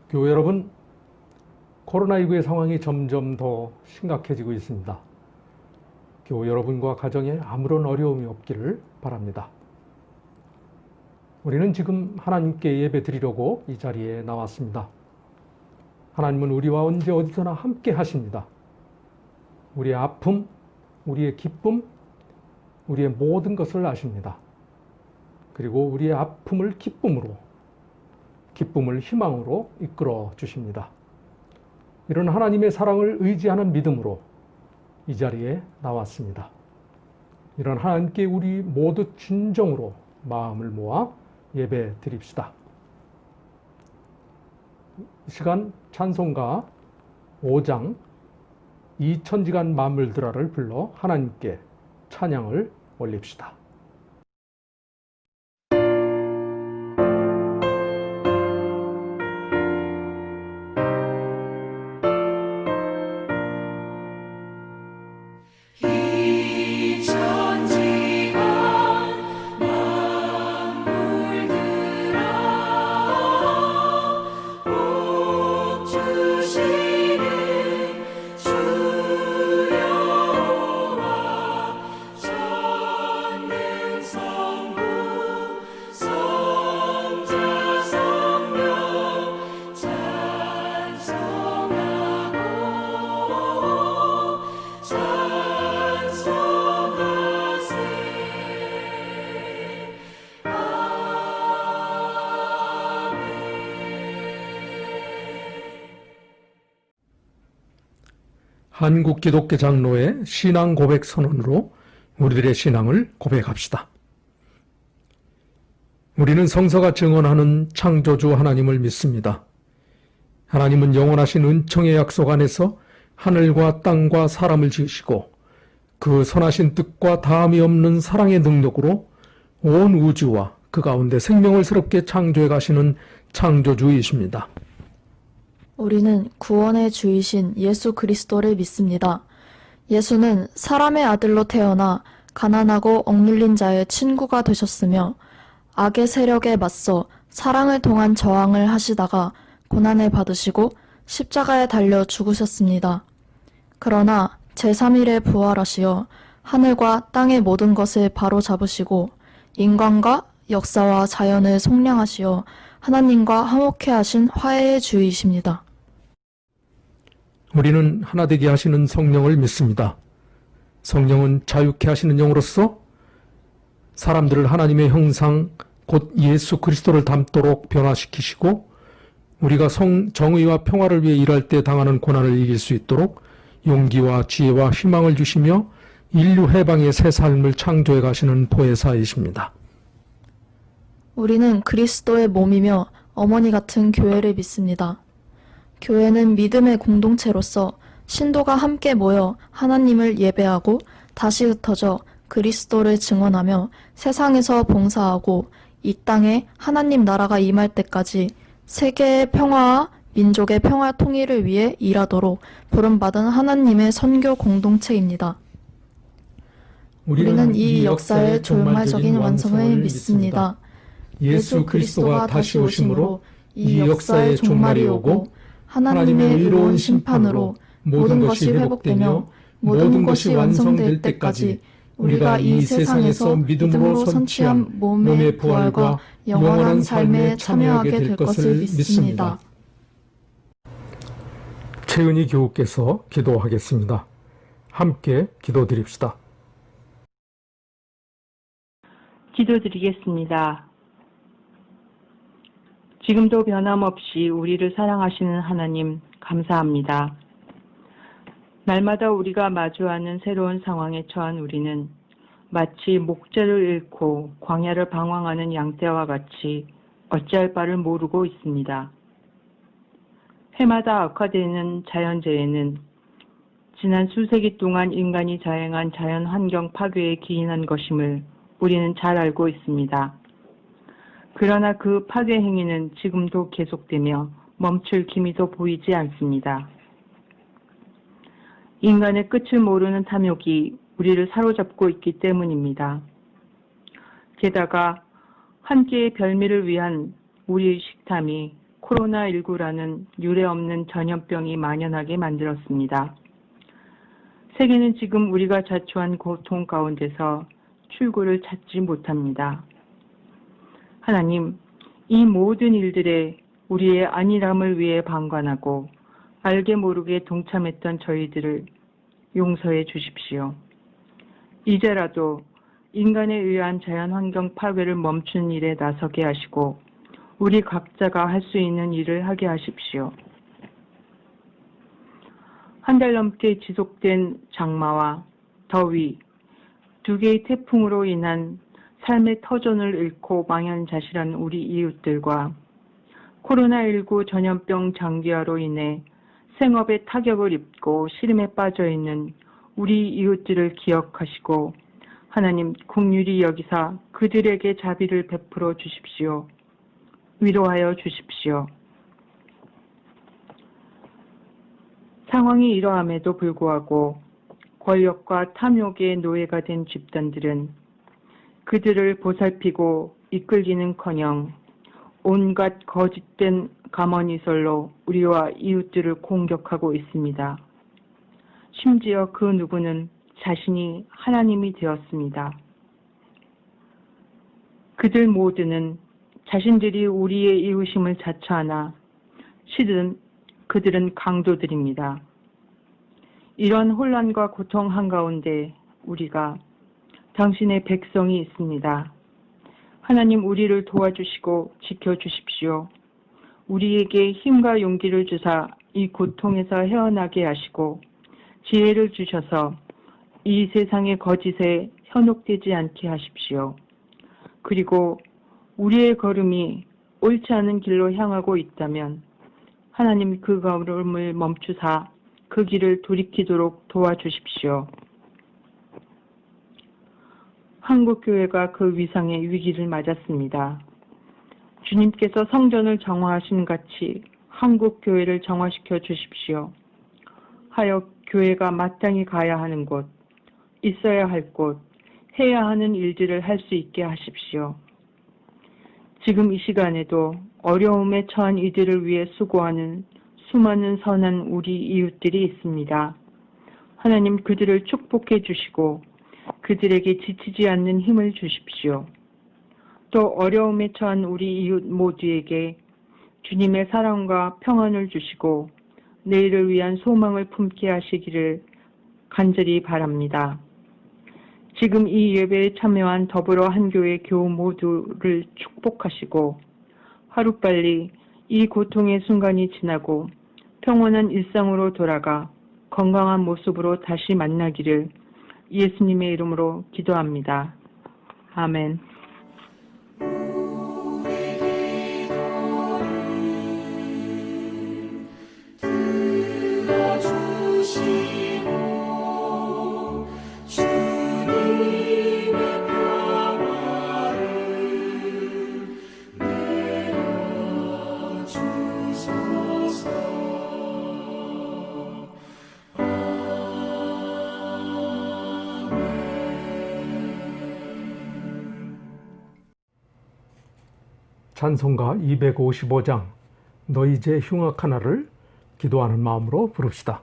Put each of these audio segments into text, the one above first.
교회 여러분, 코로나19의 상황이 점점 더 심각해지고 있습니다. 교회 여러분과 가정에 아무런 어려움이 없기를 바랍니다. 우리는 지금 하나님께 예배 드리려고 이 자리에 나왔습니다. 하나님은 우리와 언제 어디서나 함께 하십니다. 우리의 아픔, 우리의 기쁨, 우리의 모든 것을 아십니다. 그리고 우리의 아픔을 기쁨으로, 기쁨을 희망으로 이끌어 주십니다. 이런 하나님의 사랑을 의지하는 믿음으로 이 자리에 나왔습니다. 이런 하나님께 우리 모두 진정으로 마음을 모아 예배 드립시다. 이 시간 찬송가 5장 2000지간 만물들아를 불러 하나님께 찬양을 올립시다. 한국기독교 장로의 신앙 고백 선언으로 우리들의 신앙을 고백합시다. 우리는 성서가 증언하는 창조주 하나님을 믿습니다. 하나님은 영원하신 은총의 약속 안에서 하늘과 땅과 사람을 지으시고 그 선하신 뜻과 다함이 없는 사랑의 능력으로 온 우주와 그 가운데 생명을 새롭게 창조해 가시는 창조주이십니다. 우리는 구원의 주이신 예수 그리스도를 믿습니다. 예수는 사람의 아들로 태어나 가난하고 억눌린 자의 친구가 되셨으며 악의 세력에 맞서 사랑을 통한 저항을 하시다가 고난을 받으시고 십자가에 달려 죽으셨습니다. 그러나 제3일에 부활하시어 하늘과 땅의 모든 것을 바로잡으시고 인간과 역사와 자연을 속량하시어 하나님과 화목케 하신 화해의 주이십니다. 우리는 하나 되게 하시는 성령을 믿습니다. 성령은 자유케 하시는 영으로서 사람들을 하나님의 형상 곧 예수 그리스도를 닮도록 변화시키시고 우리가 정의와 평화를 위해 일할 때 당하는 고난을 이길 수 있도록 용기와 지혜와 희망을 주시며 인류 해방의 새 삶을 창조해 가시는 보혜사이십니다. 우리는 그리스도의 몸이며 어머니 같은 교회를 믿습니다. 교회는 믿음의 공동체로서 신도가 함께 모여 하나님을 예배하고 다시 흩어져 그리스도를 증언하며 세상에서 봉사하고 이 땅에 하나님 나라가 임할 때까지 세계의 평화와 민족의 평화 통일을 위해 일하도록 부름받은 하나님의 선교 공동체입니다. 우리는 이 역사의 종말적인 완성을 믿습니다. 예수 그리스도가 다시 오심으로 이 역사의 종말이 오고 하나님의 의로운 심판으로 모든 것이 회복되며 모든 것이 완성될 때까지 우리가 이 세상에서 믿음으로 선취한 몸의 부활과 영원한 삶에 참여하게 될 것을 믿습니다. 최은희 교우께서 기도하겠습니다. 함께 기도드립시다. 기도드리겠습니다. 지금도 변함없이 우리를 사랑하시는 하나님 감사합니다. 날마다 우리가 마주하는 새로운 상황에 처한 우리는 마치 목재를 잃고 광야를 방황하는 양떼와 같이 어찌할 바를 모르고 있습니다. 해마다 악화되는 자연재해는 지난 수세기 동안 인간이 자행한 자연환경 파괴에 기인한 것임을 우리는 잘 알고 있습니다. 그러나 그 파괴 행위는 지금도 계속되며 멈출 기미도 보이지 않습니다. 인간의 끝을 모르는 탐욕이 우리를 사로잡고 있기 때문입니다. 게다가 한 끼의 별미를 위한 우리의 식탐이 코로나19라는 유례없는 전염병이 만연하게 만들었습니다. 세계는 지금 우리가 자초한 고통 가운데서 출구를 찾지 못합니다. 하나님, 이 모든 일들에 우리의 안일함을 위해 방관하고 알게 모르게 동참했던 저희들을 용서해 주십시오. 이제라도 인간에 의한 자연환경 파괴를 멈춘 일에 나서게 하시고 우리 각자가 할 수 있는 일을 하게 하십시오. 한 달 넘게 지속된 장마와 더위, 두 개의 태풍으로 인한 삶의 터전을 잃고 망연자실한 우리 이웃들과 코로나19 전염병 장기화로 인해 생업에 타격을 입고 시름에 빠져 있는 우리 이웃들을 기억하시고 하나님 긍휼히 여기사 그들에게 자비를 베풀어 주십시오. 위로하여 주십시오. 상황이 이러함에도 불구하고 권력과 탐욕의 노예가 된 집단들은 그들을 보살피고 이끌기는커녕 온갖 거짓된 감언이설로 우리와 이웃들을 공격하고 있습니다. 심지어 그 누구는 자신이 하나님이 되었습니다. 그들 모두는 자신들이 우리의 이웃임을 자처하나 실은 그들은 강도들입니다. 이런 혼란과 고통 한가운데 우리가 당신의 백성이 있습니다. 하나님 우리를 도와주시고 지켜주십시오. 우리에게 힘과 용기를 주사 이 고통에서 헤어나게 하시고 지혜를 주셔서 이 세상의 거짓에 현혹되지 않게 하십시오. 그리고 우리의 걸음이 옳지 않은 길로 향하고 있다면 하나님 그 걸음을 멈추사 그 길을 돌이키도록 도와주십시오. 한국교회가 그 위상의 위기를 맞았습니다. 주님께서 성전을 정화하신 같이 한국교회를 정화시켜 주십시오. 하여 교회가 마땅히 가야 하는 곳, 있어야 할 곳, 해야 하는 일들을 할 수 있게 하십시오. 지금 이 시간에도 어려움에 처한 이들을 위해 수고하는 수많은 선한 우리 이웃들이 있습니다. 하나님 그들을 축복해 주시고 그들에게 지치지 않는 힘을 주십시오. 또 어려움에 처한 우리 이웃 모두에게 주님의 사랑과 평안을 주시고 내일을 위한 소망을 품게 하시기를 간절히 바랍니다. 지금 이 예배에 참여한 더불어 한교회 교우 모두를 축복하시고 하루빨리 이 고통의 순간이 지나고 평온한 일상으로 돌아가 건강한 모습으로 다시 만나기를 예수님의 이름으로 기도합니다. 아멘. 찬송가 255장 너희 제 흉악하나를 기도하는 마음으로 부릅시다.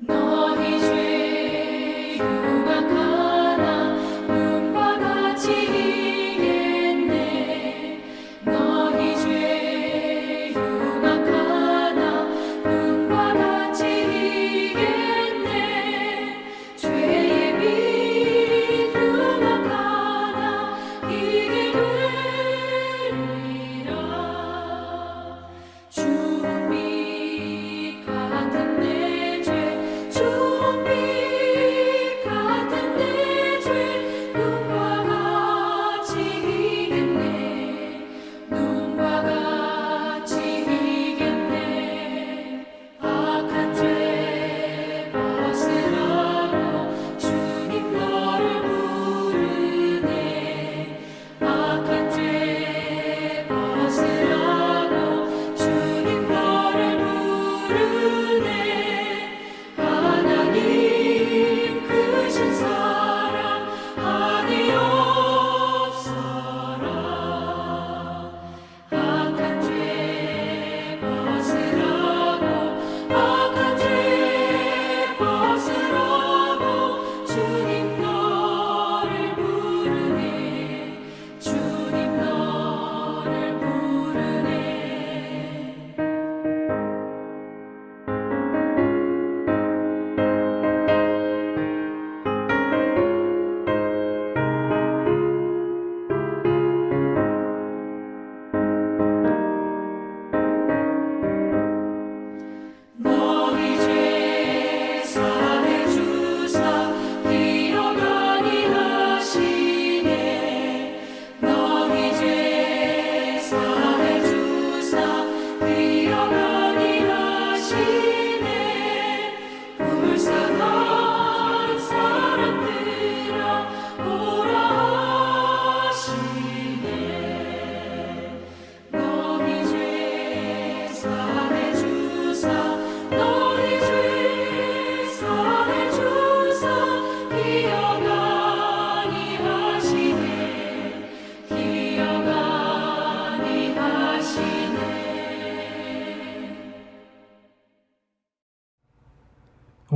너희 죄 흉악하나 눈과 같이 이겠네. 너희 죄 흉악하나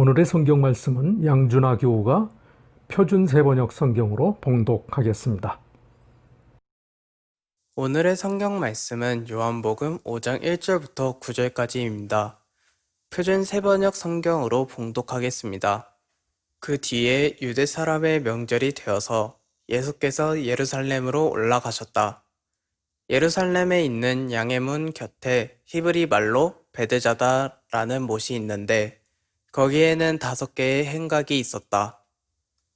오늘의 성경 말씀은 양준아 교우가 표준 세번역 성경으로 봉독하겠습니다. 오늘의 성경 말씀은 요한복음 5장 1절부터 9절까지입니다. 표준 세번역 성경으로 봉독하겠습니다. 그 뒤에 유대 사람의 명절이 되어서 예수께서 예루살렘으로 올라가셨다. 예루살렘에 있는 양의 문 곁에 히브리 말로 베데자다라는 못이 있는데 거기에는 5개의 행각이 있었다.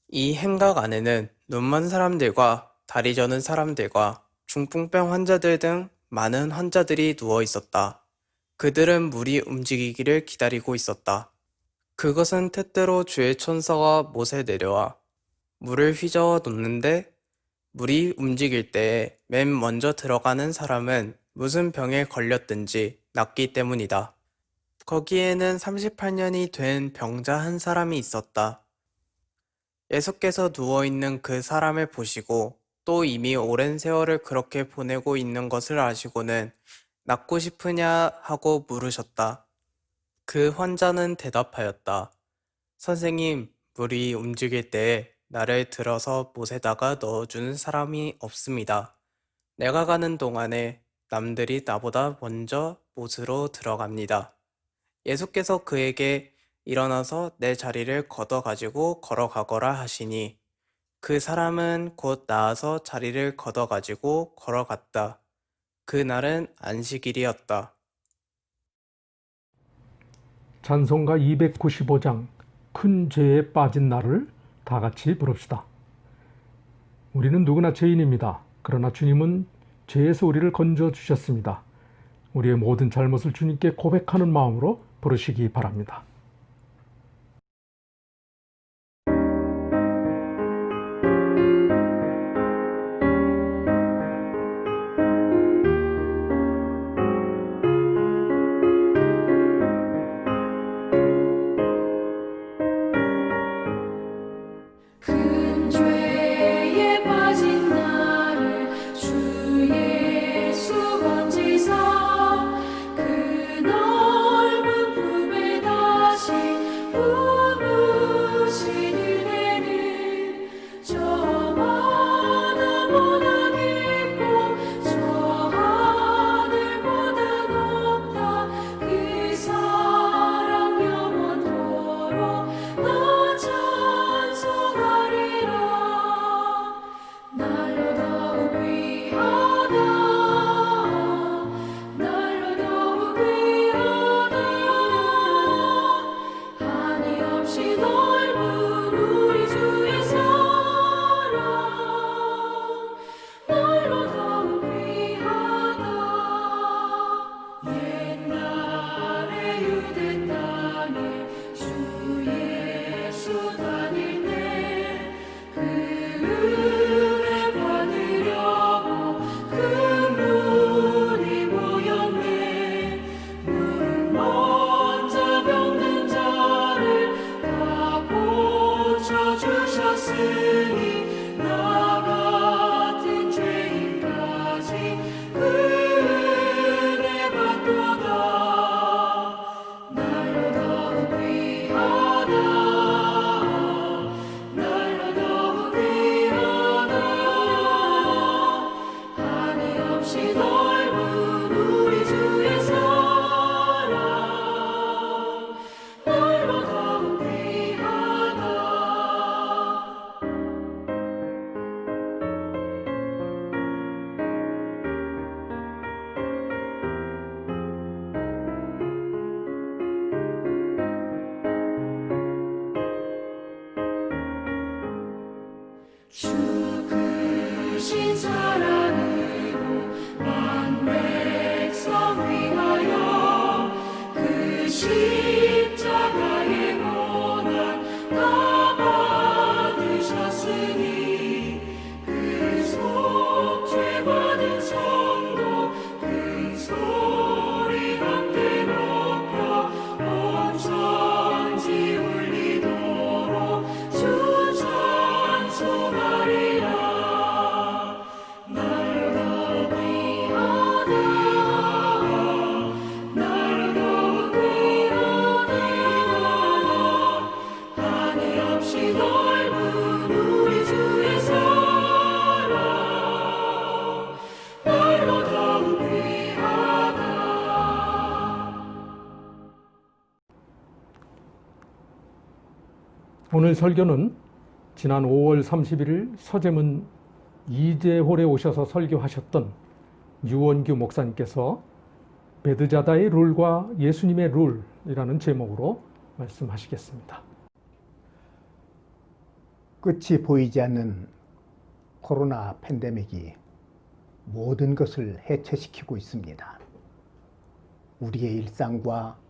이 행각 안에는 눈먼 사람들과 다리 저는 사람들과 중풍병 환자들 등 많은 환자들이 누워 있었다. 그들은 물이 움직이기를 기다리고 있었다. 그것은 때때로 주의 천사가 못에 내려와 물을 휘저어 놓는데 물이 움직일 때에 맨 먼저 들어가는 사람은 무슨 병에 걸렸든지 낫기 때문이다. 거기에는 38년이 된 병자 한 사람이 있었다. 예수께서 누워있는 그 사람을 보시고 또 이미 오랜 세월을 그렇게 보내고 있는 것을 아시고는 낫고 싶으냐 하고 물으셨다. 그 환자는 대답하였다. 선생님, 물이 움직일 때에 나를 들어서 못에다가 넣어주는 사람이 없습니다. 내가 가는 동안에 남들이 나보다 먼저 못으로 들어갑니다. 예수께서 그에게 일어나서 내 자리를 걷어가지고 걸어가거라 하시니 그 사람은 곧 나아서 자리를 걷어가지고 걸어갔다. 그날은 안식일이었다. 찬송가 295장 큰 죄에 빠진 나를 다 같이 부릅시다. 우리는 누구나 죄인입니다. 그러나 주님은 죄에서 우리를 건져 주셨습니다. 우리의 모든 잘못을 주님께 고백하는 마음으로 부르시기 바랍니다. 큰 죄에 빠진 나를 주 예수 건지사 그 넓은 품에 다시 품으신 은혜는 저마다보다 깊고 저 하늘보다 높다. 그 사랑 영원토록 나 찬송하리라. 날로 더욱 귀하다. 날로 더욱 귀하다. 한이 없이 넓은 우리 주의 사랑. 날로 더욱 귀하다. 옛날에 유대 땅에 주 예수 다닐 때 그 은혜 받으려고 큰 물이 모였네. 물은 먼저 병든 자를 다 고쳐주셨으니 나 같은 죄인까지 그 은혜 받도다. 날로 더욱 귀하다. 날로 더욱 귀하다. 한이 없이 넓은 우리 주의 사랑. 날로 더욱 귀하다. 주 크신 사랑으로 만 백성 위하여 그 십자가의 고난 다 받으셨으니 그 속죄 받은 성도 큰 소리 함께 높여 온 천지 울리도록 주 찬송하리. 오늘 설교는 지난 5월 31일 서재문 이재홀에 오셔서 설교하셨던 유원규 목사님께서 베드자다의 룰과 예수님의 룰이라는 제목으로 말씀하시겠습니다. 끝이 보이지 않는 코로나 팬데믹이 모든 것을 해체시키고 있습니다. 우리의 일상과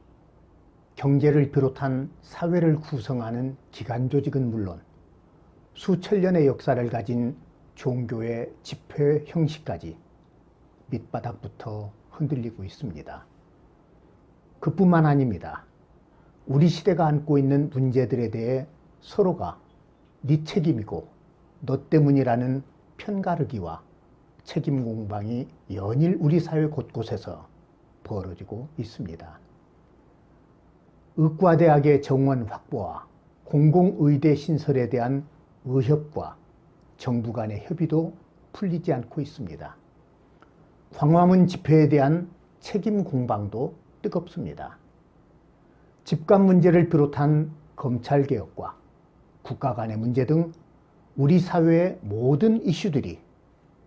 경제를 비롯한 사회를 구성하는 기관 조직은 물론 수천 년의 역사를 가진 종교의 집회 형식까지 밑바닥부터 흔들리고 있습니다. 그뿐만 아닙니다. 우리 시대가 안고 있는 문제들에 대해 서로가 네 책임이고 너 때문이라는 편가르기와 책임 공방이 연일 우리 사회 곳곳에서 벌어지고 있습니다. 의과대학의 정원 확보와 공공의대 신설에 대한 의협과 정부 간의 협의도 풀리지 않고 있습니다. 광화문 집회에 대한 책임 공방도 뜨겁습니다. 집값 문제를 비롯한 검찰개혁과 국가 간의 문제 등 우리 사회의 모든 이슈들이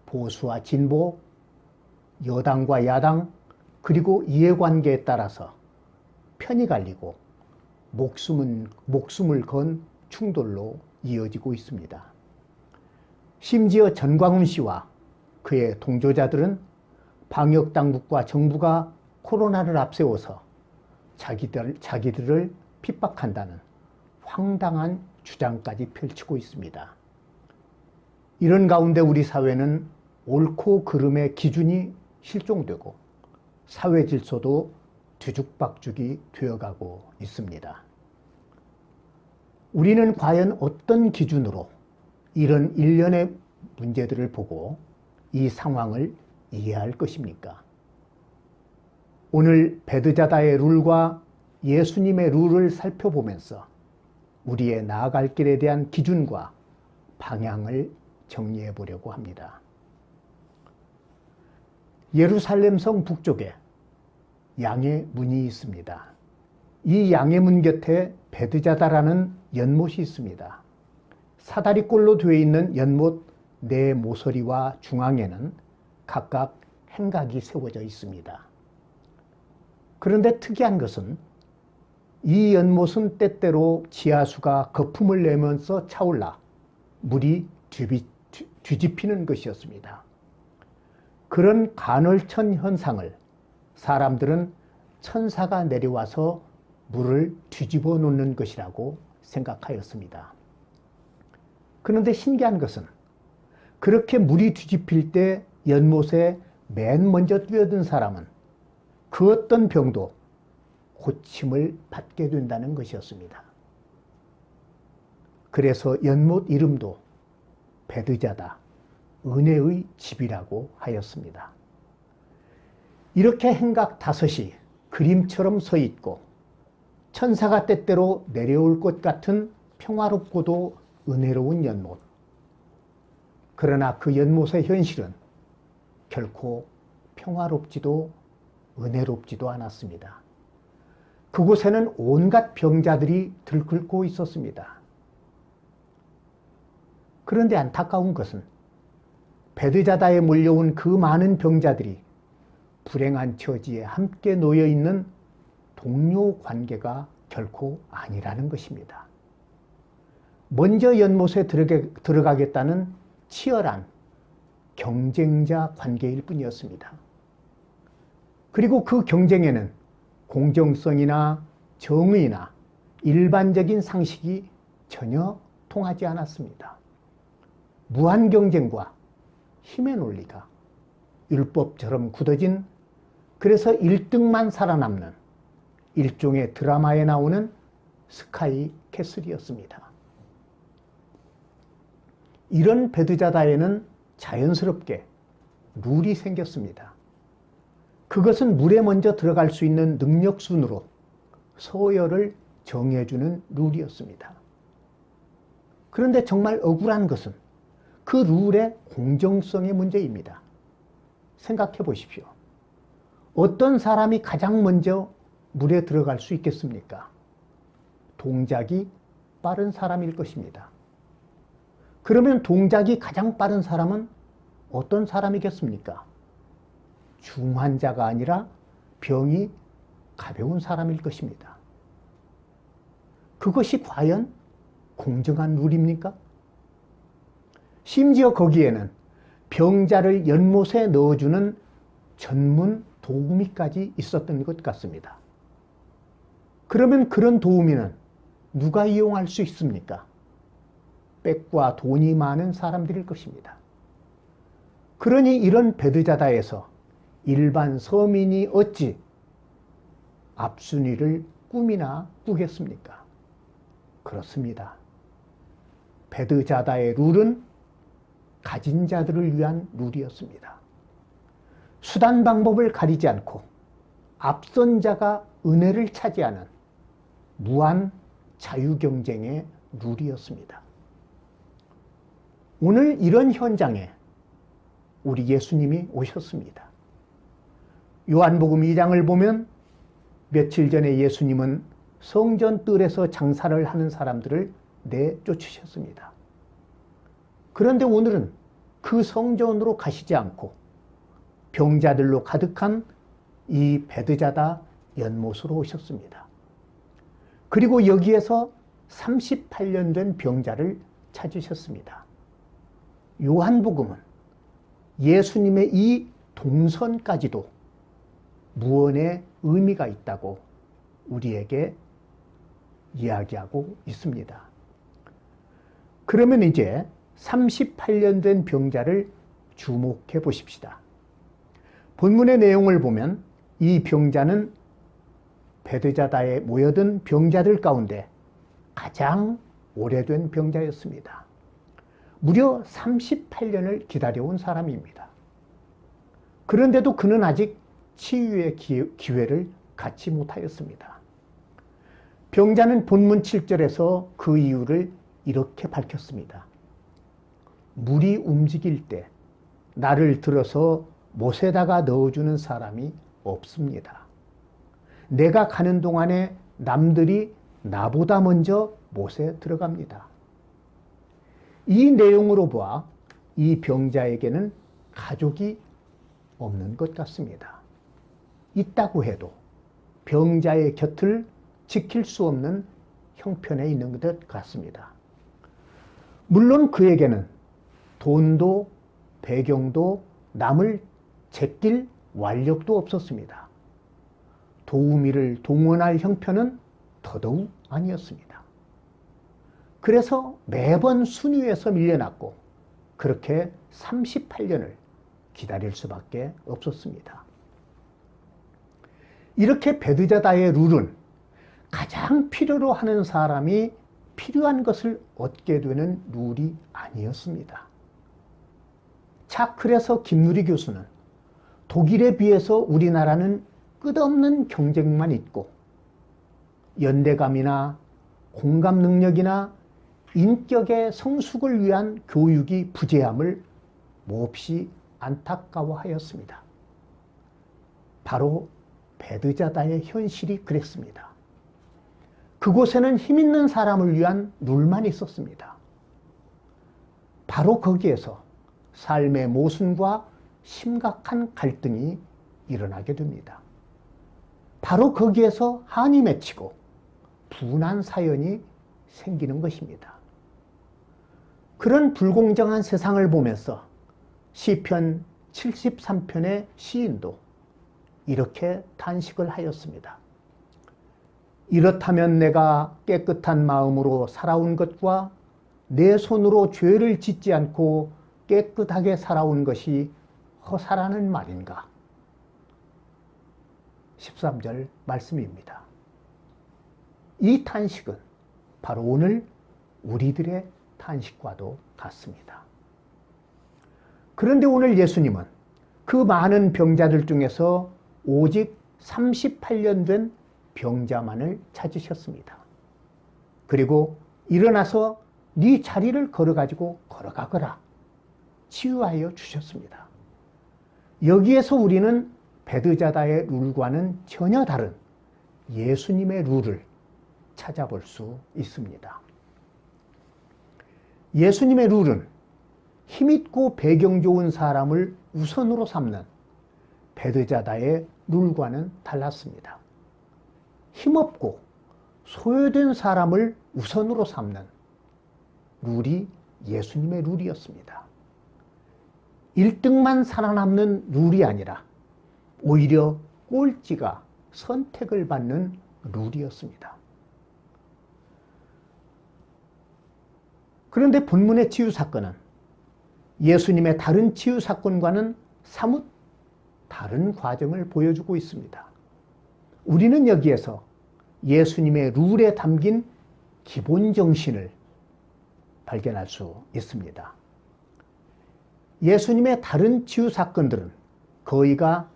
보수와 진보, 여당과 야당, 그리고 이해관계에 따라서 편이 갈리고 목숨을 건 충돌로 이어지고 있습니다. 심지어 전광훈 씨와 그의 동조자들은 방역당국과 정부가 코로나를 앞세워서 자기들을 핍박한다는 황당한 주장까지 펼치고 있습니다. 이런 가운데 우리 사회는 옳고 그름의 기준이 실종되고 사회 질서도 뒤죽박죽이 되어가고 있습니다. 우리는 과연 어떤 기준으로 이런 일련의 문제들을 보고 이 상황을 이해할 것입니까? 오늘 베드자다의 룰과 예수님의 룰을 살펴보면서 우리의 나아갈 길에 대한 기준과 방향을 정리해 보려고 합니다. 예루살렘 성 북쪽에 양의 문이 있습니다. 이 양의 문 곁에 베드자다라는 연못이 있습니다. 사다리꼴로 되어 있는 연못 네 모서리와 중앙에는 각각 행각이 세워져 있습니다. 그런데 특이한 것은 이 연못은 때때로 지하수가 거품을 내면서 차올라 물이 뒤집히는 것이었습니다. 그런 간헐천 현상을 사람들은 천사가 내려와서 물을 뒤집어 놓는 것이라고 생각하였습니다. 그런데 신기한 것은 그렇게 물이 뒤집힐 때 연못에 맨 먼저 뛰어든 사람은 그 어떤 병도 고침을 받게 된다는 것이었습니다. 그래서 연못 이름도 베드자다, 은혜의 집이라고 하였습니다. 이렇게 행각 다섯이 그림처럼 서 있고 천사가 때때로 내려올 것 같은 평화롭고도 은혜로운 연못. 그러나 그 연못의 현실은 결코 평화롭지도 은혜롭지도 않았습니다. 그곳에는 온갖 병자들이 들끓고 있었습니다. 그런데 안타까운 것은 베드자다에 몰려온 그 많은 병자들이 불행한 처지에 함께 놓여 있는 동료 관계가 결코 아니라는 것입니다. 먼저 연못에 들어가겠다는 치열한 경쟁자 관계일 뿐이었습니다. 그리고 그 경쟁에는 공정성이나 정의나 일반적인 상식이 전혀 통하지 않았습니다. 무한 경쟁과 힘의 논리가 율법처럼 굳어진, 그래서 1등만 살아남는 일종의 드라마에 나오는 스카이 캐슬이었습니다. 이런 베드자다에는 자연스럽게 룰이 생겼습니다. 그것은 물에 먼저 들어갈 수 있는 능력 순으로 서열을 정해주는 룰이었습니다. 그런데 정말 억울한 것은 그 룰의 공정성의 문제입니다. 생각해 보십시오. 어떤 사람이 가장 먼저 물에 들어갈 수 있겠습니까? 동작이 빠른 사람일 것입니다. 그러면 동작이 가장 빠른 사람은 어떤 사람이겠습니까? 중환자가 아니라 병이 가벼운 사람일 것입니다. 그것이 과연 공정한 룰입니까? 심지어 거기에는 병자를 연못에 넣어주는 전문 도우미까지 있었던 것 같습니다. 그러면 그런 도우미는 누가 이용할 수 있습니까? 빽과 돈이 많은 사람들일 것입니다. 그러니 이런 베드자다에서 일반 서민이 어찌 앞순위를 꿈이나 꾸겠습니까? 그렇습니다. 베드자다의 룰은 가진 자들을 위한 룰이었습니다. 수단 방법을 가리지 않고 앞선 자가 은혜를 차지하는 무한 자유경쟁의 룰이었습니다. 오늘 이런 현장에 우리 예수님이 오셨습니다. 요한복음 2장을 보면 며칠 전에 예수님은 성전 뜰에서 장사를 하는 사람들을 내쫓으셨습니다. 그런데 오늘은 그 성전으로 가시지 않고 병자들로 가득한 이 베드자다 연못으로 오셨습니다. 그리고 여기에서 38년 된 병자를 찾으셨습니다. 요한복음은 예수님의 이 동선까지도 무언의 의미가 있다고 우리에게 이야기하고 있습니다. 그러면 이제 38년 된 병자를 주목해 보십시다. 본문의 내용을 보면 이 병자는 베드자다에 모여든 병자들 가운데 가장 오래된 병자였습니다. 무려 38년을 기다려온 사람입니다. 그런데도 그는 아직 치유의 기회를 갖지 못하였습니다. 병자는 본문 7절에서 그 이유를 이렇게 밝혔습니다. 물이 움직일 때 나를 들어서 못에다가 넣어주는 사람이 없습니다. 내가 가는 동안에 남들이 나보다 먼저 못에 들어갑니다. 이 내용으로 봐 이 병자에게는 가족이 없는 것 같습니다. 있다고 해도 병자의 곁을 지킬 수 없는 형편에 있는 것 같습니다. 물론 그에게는 돈도 배경도 남을 제낄 완력도 없었습니다. 도우미를 동원할 형편은 더더욱 아니었습니다. 그래서 매번 순위에서 밀려났고 그렇게 38년을 기다릴 수밖에 없었습니다. 이렇게 베드자다의 룰은 가장 필요로 하는 사람이 필요한 것을 얻게 되는 룰이 아니었습니다. 자, 그래서 김누리 교수는 독일에 비해서 우리나라는 끝없는 경쟁만 있고 연대감이나 공감 능력이나 인격의 성숙을 위한 교육이 부재함을 몹시 안타까워하였습니다. 바로 베드자다의 현실이 그랬습니다. 그곳에는 힘 있는 사람을 위한 룰만 있었습니다. 바로 거기에서 삶의 모순과 심각한 갈등이 일어나게 됩니다. 바로 거기에서 한이 맺히고 분한 사연이 생기는 것입니다. 그런 불공정한 세상을 보면서 시편 73편의 시인도 이렇게 탄식을 하였습니다. 이렇다면 내가 깨끗한 마음으로 살아온 것과 내 손으로 죄를 짓지 않고 깨끗하게 살아온 것이 허사라는 말인가? 13절 말씀입니다. 이 탄식은 바로 오늘 우리들의 탄식과도 같습니다. 그런데 오늘 예수님은 그 많은 병자들 중에서 오직 38년 된 병자만을 찾으셨습니다. 그리고 일어나서 네 자리를 걸어가지고 걸어가거라 치유하여 주셨습니다. 여기에서 우리는 베드자다의 룰과는 전혀 다른 예수님의 룰을 찾아볼 수 있습니다. 예수님의 룰은 힘있고 배경 좋은 사람을 우선으로 삼는 베드자다의 룰과는 달랐습니다. 힘없고 소외된 사람을 우선으로 삼는 룰이 예수님의 룰이었습니다. 1등만 살아남는 룰이 아니라 오히려 꼴찌가 선택을 받는 룰이었습니다. 그런데 본문의 치유 사건은 예수님의 다른 치유 사건과는 사뭇 다른 과정을 보여주고 있습니다. 우리는 여기에서 예수님의 룰에 담긴 기본 정신을 발견할 수 있습니다. 예수님의 다른 치유 사건들은 거의가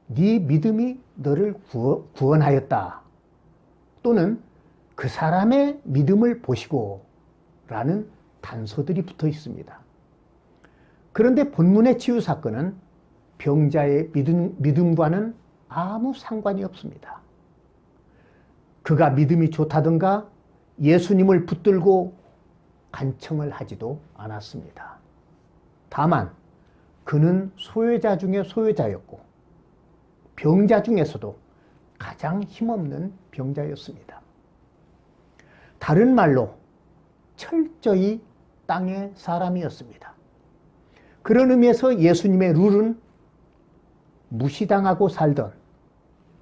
네 믿음이 너를 구원하였다 또는 그 사람의 믿음을 보시고 라는 단서들이 붙어 있습니다. 그런데 본문의 치유 사건은 병자의 믿음과는 아무 상관이 없습니다. 그가 믿음이 좋다든가 예수님을 붙들고 간청을 하지도 않았습니다. 다만 그는 소외자 중에 소외자였고 병자 중에서도 가장 힘없는 병자였습니다. 다른 말로 철저히 땅의 사람이었습니다. 그런 의미에서 예수님의 룰은 무시당하고 살던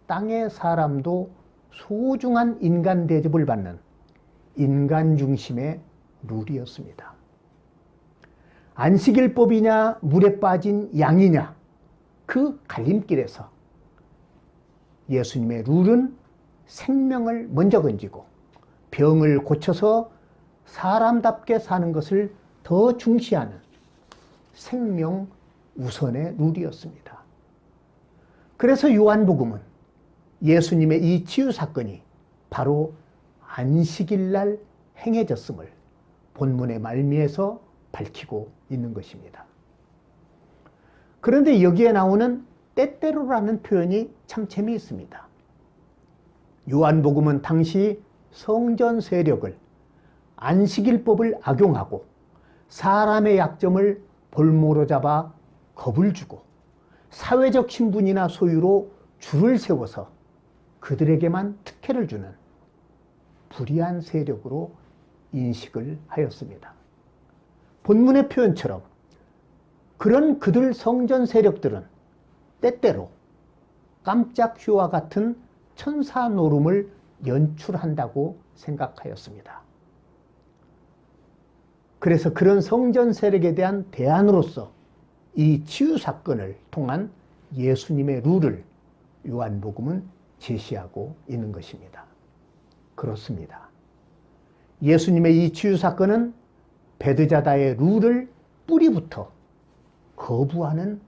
땅의 사람도 소중한 인간 대접을 받는 인간 중심의 룰이었습니다. 안식일법이냐 물에 빠진 양이냐 그 갈림길에서 예수님의 룰은 생명을 먼저 건지고 병을 고쳐서 사람답게 사는 것을 더 중시하는 생명 우선의 룰이었습니다. 그래서 요한복음은 예수님의 이 치유 사건이 바로 안식일날 행해졌음을 본문의 말미에서 밝히고 있는 것입니다. 그런데 여기에 나오는 때때로라는 표현이 참 재미있습니다. 요한복음은 당시 성전 세력을 안식일법을 악용하고 사람의 약점을 볼모로 잡아 겁을 주고 사회적 신분이나 소유로 줄을 세워서 그들에게만 특혜를 주는 불의한 세력으로 인식을 하였습니다. 본문의 표현처럼 그런 그들 성전 세력들은 때때로 깜짝 휴와 같은 천사 노름을 연출한다고 생각하였습니다. 그래서 그런 성전 세력에 대한 대안으로서 이 치유 사건을 통한 예수님의 룰을 요한복음은 제시하고 있는 것입니다. 그렇습니다. 예수님의 이 치유 사건은 베드자다의 룰을 뿌리부터 거부하는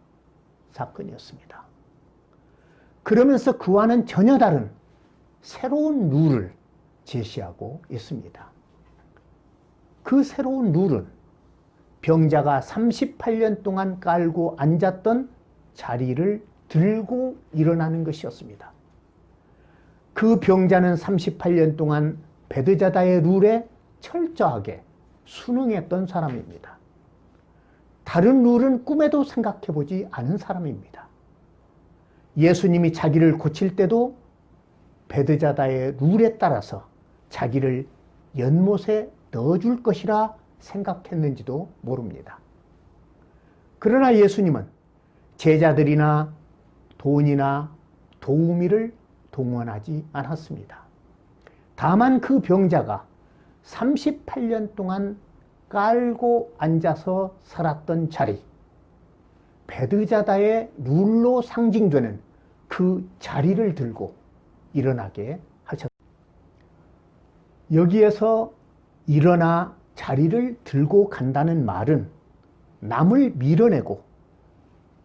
사건이었습니다. 그러면서 그와는 전혀 다른 새로운 룰을 제시하고 있습니다. 그 새로운 룰은 병자가 38년 동안 깔고 앉았던 자리를 들고 일어나는 것이었습니다. 그 병자는 38년 동안 베드자다의 룰에 철저하게 순응했던 사람입니다. 다른 룰은 꿈에도 생각해보지 않은 사람입니다. 예수님이 자기를 고칠 때도 베드자다의 룰에 따라서 자기를 연못에 넣어줄 것이라 생각했는지도 모릅니다. 그러나 예수님은 제자들이나 돈이나 도우미를 동원하지 않았습니다. 다만 그 병자가 38년 동안 깔고 앉아서 살았던 자리, 베드자다의 룰로 상징되는 그 자리를 들고 일어나게 하셨습니다. 여기에서 일어나 자리를 들고 간다는 말은 남을 밀어내고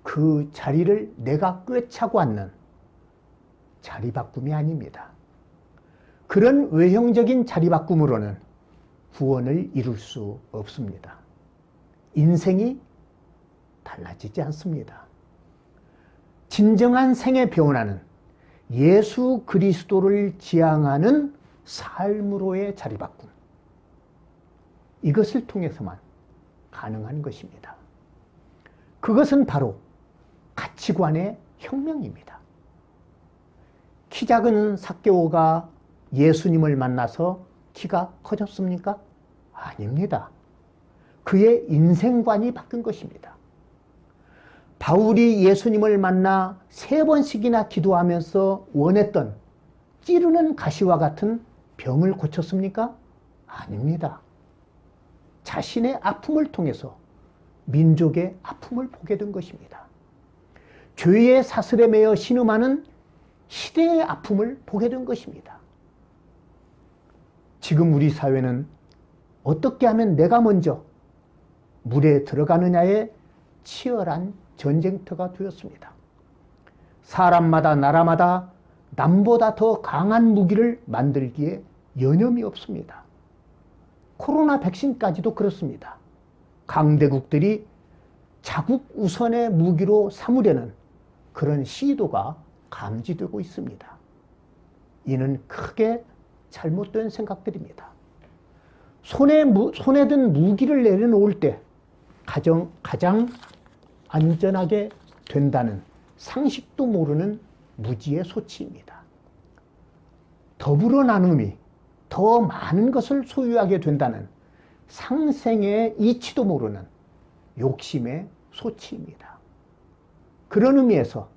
그 자리를 내가 꿰차고 앉는 자리 바꿈이 아닙니다. 그런 외형적인 자리 바꿈으로는 구원을 이룰 수 없습니다. 인생이 달라지지 않습니다. 진정한 생의 변화는 예수 그리스도를 지향하는 삶으로의 자리 바꿈. 이것을 통해서만 가능한 것입니다. 그것은 바로 가치관의 혁명입니다. 키 작은 삭개오가 예수님을 만나서 키가 커졌습니까? 아닙니다. 그의 인생관이 바뀐 것입니다. 바울이 예수님을 만나 3번씩이나 기도하면서 원했던 찌르는 가시와 같은 병을 고쳤습니까? 아닙니다. 자신의 아픔을 통해서 민족의 아픔을 보게 된 것입니다. 죄의 사슬에 매여 신음하는 시대의 아픔을 보게 된 것입니다. 지금 우리 사회는 어떻게 하면 내가 먼저 물에 들어가느냐에 치열한 전쟁터가 되었습니다. 사람마다 나라마다 남보다 더 강한 무기를 만들기에 여념이 없습니다. 코로나 백신까지도 그렇습니다. 강대국들이 자국 우선의 무기로 삼으려는 그런 시도가 감지되고 있습니다. 이는 크게 잘못된 생각들입니다. 손에 든 무기를 내려놓을 때 가장 안전하게 된다는 상식도 모르는 무지의 소치입니다. 더불어 나눔이 더 많은 것을 소유하게 된다는 상생의 이치도 모르는 욕심의 소치입니다. 그런 의미에서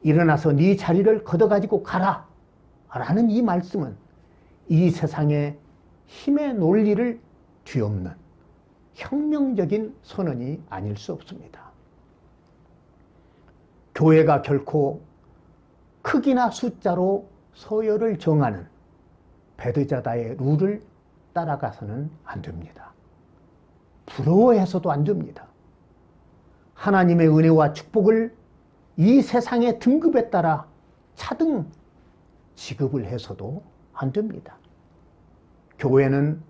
일어나서 네 자리를 걷어가지고 가라 라는 이 말씀은 이 세상의 힘의 논리를 뒤엎는 혁명적인 선언이 아닐 수 없습니다. 교회가 결코 크기나 숫자로 서열을 정하는 베드자다의 룰을 따라가서는 안 됩니다. 부러워해서도 안 됩니다. 하나님의 은혜와 축복을 이 세상의 등급에 따라 차등 지급을 해서도 안 됩니다. 교회는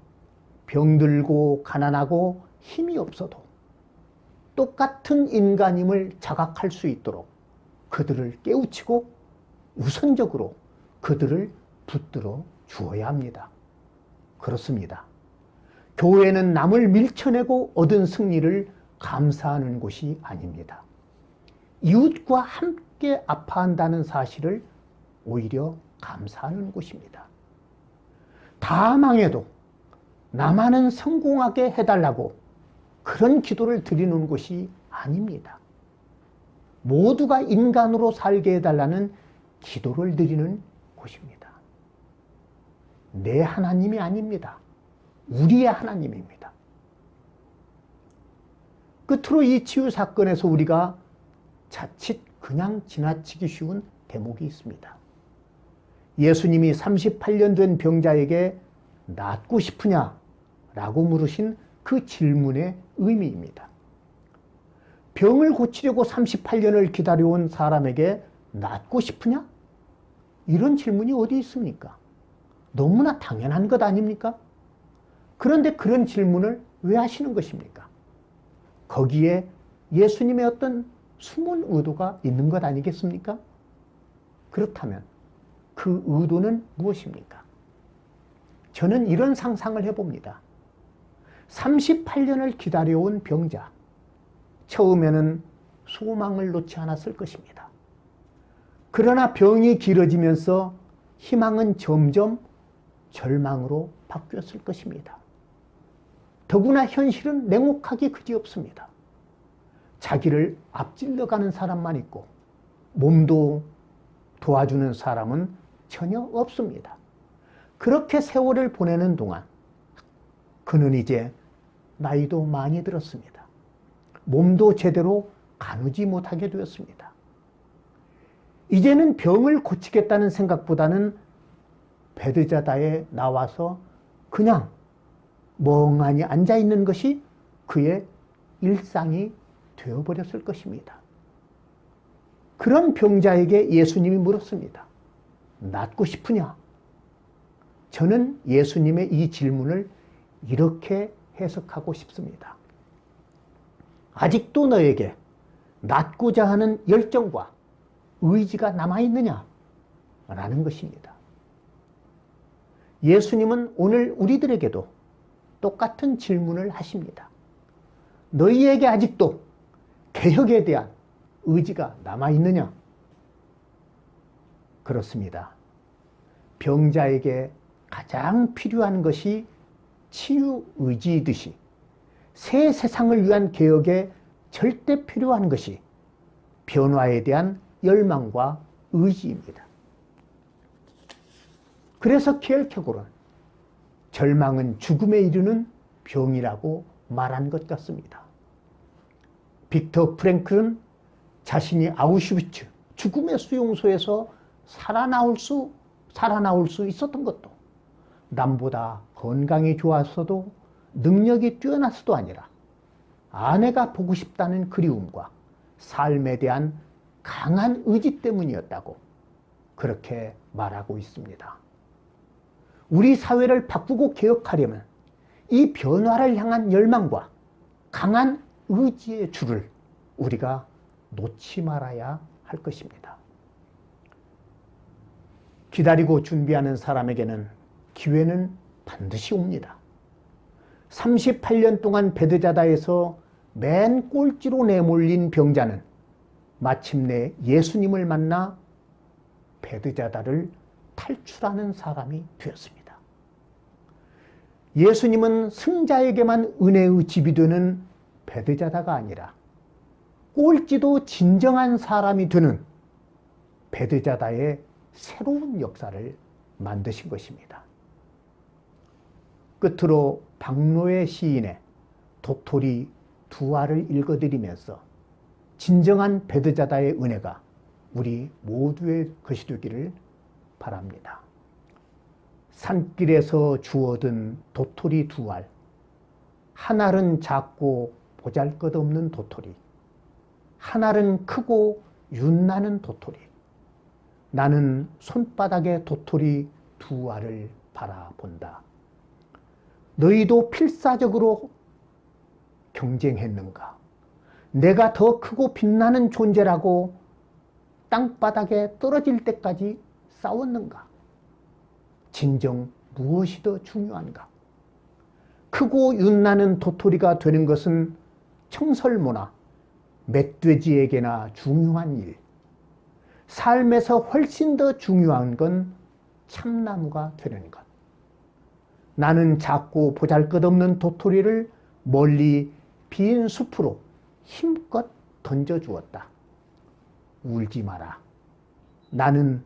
병들고 가난하고 힘이 없어도 똑같은 인간임을 자각할 수 있도록 그들을 깨우치고 우선적으로 그들을 붙들어 주어야 합니다. 그렇습니다. 교회는 남을 밀쳐내고 얻은 승리를 감사하는 곳이 아닙니다. 이웃과 함께 아파한다는 사실을 오히려 감사하는 곳입니다. 다 망해도 나만은 성공하게 해달라고 그런 기도를 드리는 곳이 아닙니다. 모두가 인간으로 살게 해달라는 기도를 드리는 곳입니다. 내 하나님이 아닙니다. 우리의 하나님입니다. 끝으로 이 치유 사건에서 우리가 자칫 그냥 지나치기 쉬운 대목이 있습니다. 예수님이 38년 된 병자에게 낫고 싶으냐? 라고 물으신 그 질문의 의미입니다. 병을 고치려고 38년을 기다려온 사람에게 낫고 싶으냐? 이런 질문이 어디 있습니까? 너무나 당연한 것 아닙니까? 그런데 그런 질문을 왜 하시는 것입니까? 거기에 예수님의 어떤 숨은 의도가 있는 것 아니겠습니까? 그렇다면 그 의도는 무엇입니까? 저는 이런 상상을 해봅니다. 38년을 기다려온 병자, 처음에는 소망을 놓지 않았을 것입니다. 그러나 병이 길어지면서 희망은 점점 절망으로 바뀌었을 것입니다. 더구나 현실은 냉혹하기 그지없습니다. 자기를 앞질러가는 사람만 있고 몸도 도와주는 사람은 전혀 없습니다. 그렇게 세월을 보내는 동안 그는 이제 나이도 많이 들었습니다. 몸도 제대로 가누지 못하게 되었습니다. 이제는 병을 고치겠다는 생각보다는 베드자다에 나와서 그냥 멍하니 앉아있는 것이 그의 일상이 되어버렸을 것입니다. 그런 병자에게 예수님이 물었습니다. 낫고 싶으냐? 저는 예수님의 이 질문을 이렇게 해석하고 싶습니다. 아직도 너에게 낫고자 하는 열정과 의지가 남아있느냐? 라는 것입니다. 예수님은 오늘 우리들에게도 똑같은 질문을 하십니다. 너희에게 아직도 개혁에 대한 의지가 남아있느냐? 그렇습니다. 병자에게 가장 필요한 것이 치유 의지이듯이 새 세상을 위한 개혁에 절대 필요한 것이 변화에 대한 열망과 의지입니다. 그래서 키엘케고르는 절망은 죽음에 이르는 병이라고 말한 것 같습니다. 빅터 프랭클은 자신이 아우슈비츠 죽음의 수용소에서 살아나올 수 있었던 것도 남보다 건강이 좋아서도 능력이 뛰어나서도 아니라 아내가 보고 싶다는 그리움과 삶에 대한 강한 의지 때문이었다고 그렇게 말하고 있습니다. 우리 사회를 바꾸고 개혁하려면 이 변화를 향한 열망과 강한 의지의 줄을 우리가 놓지 말아야 할 것입니다. 기다리고 준비하는 사람에게는 기회는 반드시 옵니다. 38년 동안 베드자다에서 맨 꼴찌로 내몰린 병자는 마침내 예수님을 만나 베드자다를 탈출하는 사람이 되었습니다. 예수님은 승자에게만 은혜의 집이 되는 베드자다가 아니라 꼴찌도 진정한 사람이 되는 베드자다의 새로운 역사를 만드신 것입니다. 끝으로 박노의 시인의 도토리 두 알을 읽어드리면서 진정한 베드자다의 은혜가 우리 모두의 것이 되기를 바랍니다. 산길에서 주워든 도토리 두 알, 한 알은 작고 보잘것없는 도토리, 한 알은 크고 윤나는 도토리. 나는 손바닥의 도토리 두 알을 바라본다. 너희도 필사적으로 경쟁했는가? 내가 더 크고 빛나는 존재라고 땅바닥에 떨어질 때까지 싸웠는가? 진정 무엇이 더 중요한가? 크고 윤나는 도토리가 되는 것은 청설모나 멧돼지에게나 중요한 일. 삶에서 훨씬 더 중요한 건 참나무가 되는 것. 나는 작고 보잘것없는 도토리를 멀리 빈 숲으로 힘껏 던져주었다. 울지 마라. 나는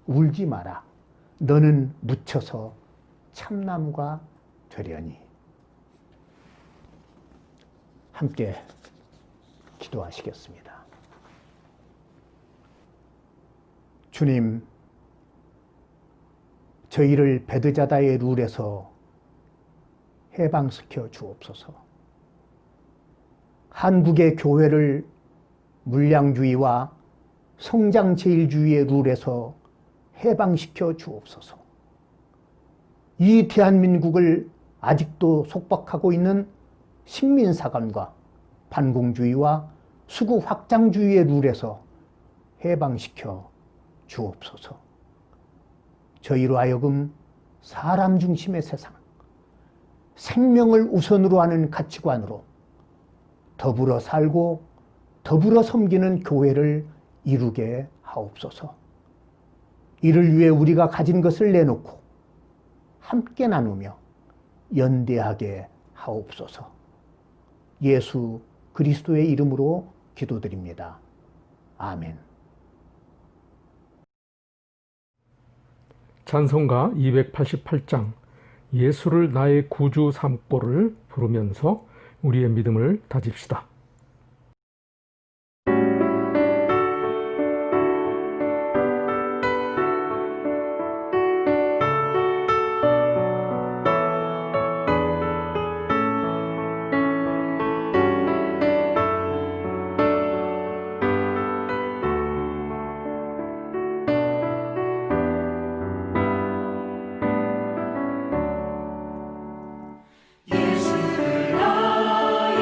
울지 마라. 너는 묻혀서 참나무가 되려니. 함께 기도하시겠습니다. 주님, 저희를 베드자다의 룰에서 해방시켜 주옵소서. 한국의 교회를 물량주의와 성장제일주의의 룰에서 해방시켜 주옵소서. 이 대한민국을 아직도 속박하고 있는 식민사관과 반공주의와 수구 확장주의의 룰에서 해방시켜 주옵소서. 저희로 하여금 사람 중심의 세상, 생명을 우선으로 하는 가치관으로 더불어 살고 더불어 섬기는 교회를 이루게 하옵소서. 이를 위해 우리가 가진 것을 내놓고 함께 나누며 연대하게 하옵소서. 예수 그리스도의 이름으로 기도드립니다. 아멘. 찬송가 288장 예수를 나의 구주 삼고를 부르면서 우리의 믿음을 다집시다. 예수를 나의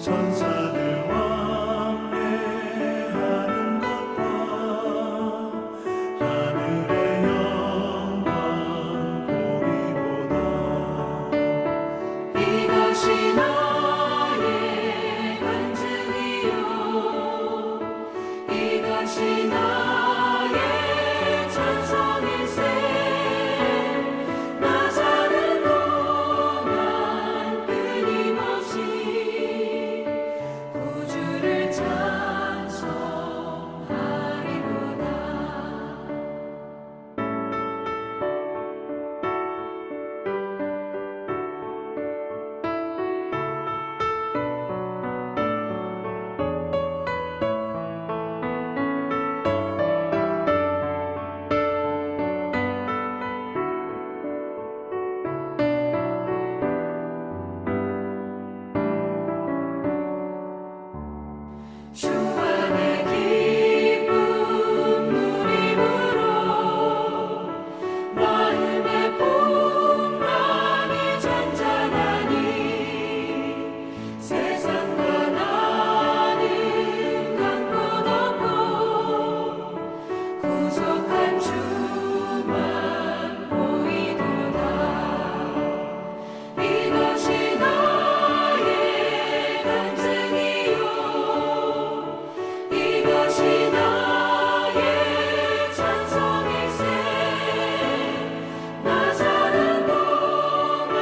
천사들 왕래하는 것과 하늘의 영광 보리로다. 이것이 나의 간증이요 이것이 나의 찬송일세. 나 사는 동안 끊임없이 구주를 찬송하리로다. 주 안에 기쁨 누림으로 마음의 풍랑이 잔잔하니 세상과 나는 간 곳 없고 구속한 주만 보이도다. 이것이 나의 간증이요 이것이 나의 찬송일세. 나 사는 동안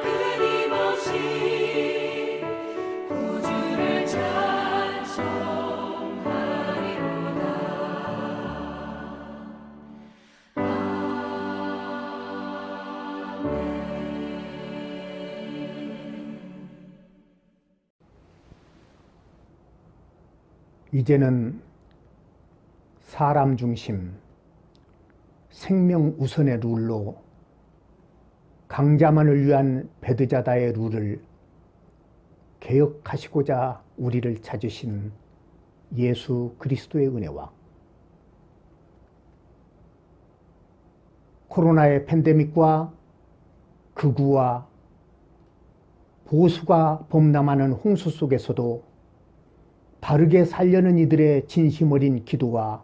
끊임없이 구주를 찬송하리로다. 이제는 사람 중심, 생명 우선의 룰로 강자만을 위한 베드자다의 룰을 개혁하시고자 우리를 찾으신 예수 그리스도의 은혜와 코로나의 팬데믹과 극우와 보수가 범람하는 홍수 속에서도 바르게 살려는 이들의 진심 어린 기도와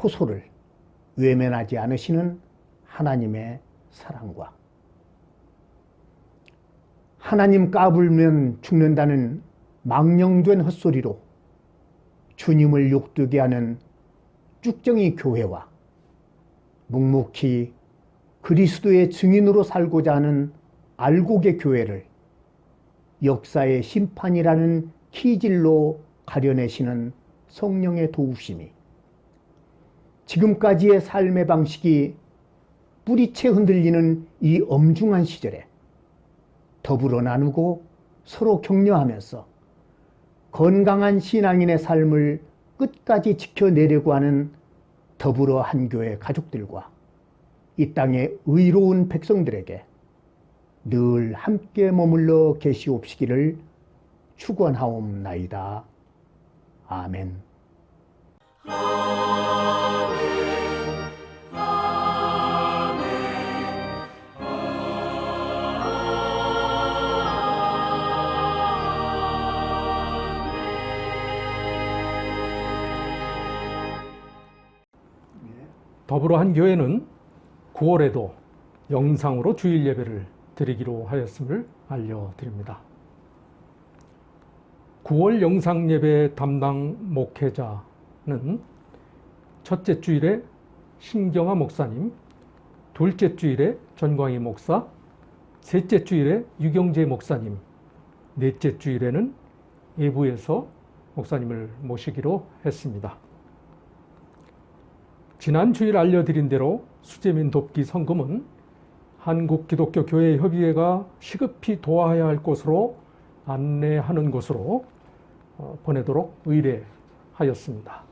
호소를 외면하지 않으시는 하나님의 사랑과 하나님 까불면 죽는다는 망령된 헛소리로 주님을 욕되게 하는 쭉정이 교회와 묵묵히 그리스도의 증인으로 살고자 하는 알곡의 교회를 역사의 심판이라는 키질로 가려내시는 성령의 도우심이 지금까지의 삶의 방식이 뿌리채 흔들리는 이 엄중한 시절에 더불어 나누고 서로 격려하면서 건강한 신앙인의 삶을 끝까지 지켜내려고 하는 더불어 한교회 가족들과 이 땅의 의로운 백성들에게 늘 함께 머물러 계시옵시기를 축원하옵나이다. 아멘. 더불어 한 교회는 9월에도 영상으로 주일 예배를 드리기로 하였음을 알려드립니다. 9월 영상 예배 담당 목회자는 첫째 주일에 신경아 목사님, 둘째 주일에 전광희 목사, 셋째 주일에 유경재 목사님, 넷째 주일에는 외부에서 목사님을 모시기로 했습니다. 지난 주일 알려드린 대로 수재민 돕기 성금은 한국기독교교회협의회가 시급히 도와야 할 곳으로 안내하는 곳으로 보내도록 의뢰하였습니다.